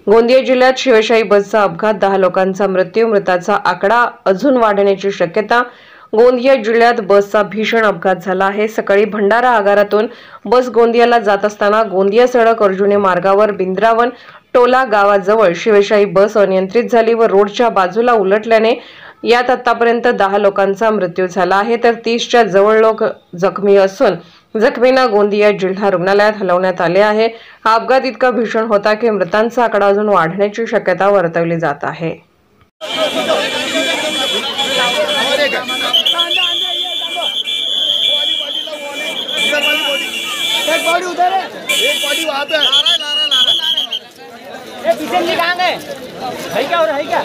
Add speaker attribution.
Speaker 1: गोंदिया जिल्ह्यात शिवशाही बसचा अपघात, 10 लोकांचा मृत्यू, मृतांचा आकडा अजून वाढण्याची शक्यता। गोंदिया जिल्ह्यात बसचा भीषण अपघात झाला आहे। सकाळी भंडारा आगारातून बस गोंदियाला जात असताना गोंदिया सडक अर्जुनी मार्गावर बिंद्रावन टोला गावाजवळ शिवशाही बस अनियंत्रित झाली व रोडच्या बाजूला उलटल्याने यात आतापर्यंत 10 लोकांचा मृत्यू झाला आहे, तर 30च्या जवळ लोक जखमी असून जखमींना गोंदिया जिल्हा रुग्णालयात हलवण्यात आले आहे। हा अपघात इतका भीषण होता की मृतांचा आकडा अजून वाढण्याची शक्यता वर्तवली जात आहे।
Speaker 2: पीछे कहाँ गए? है क्या?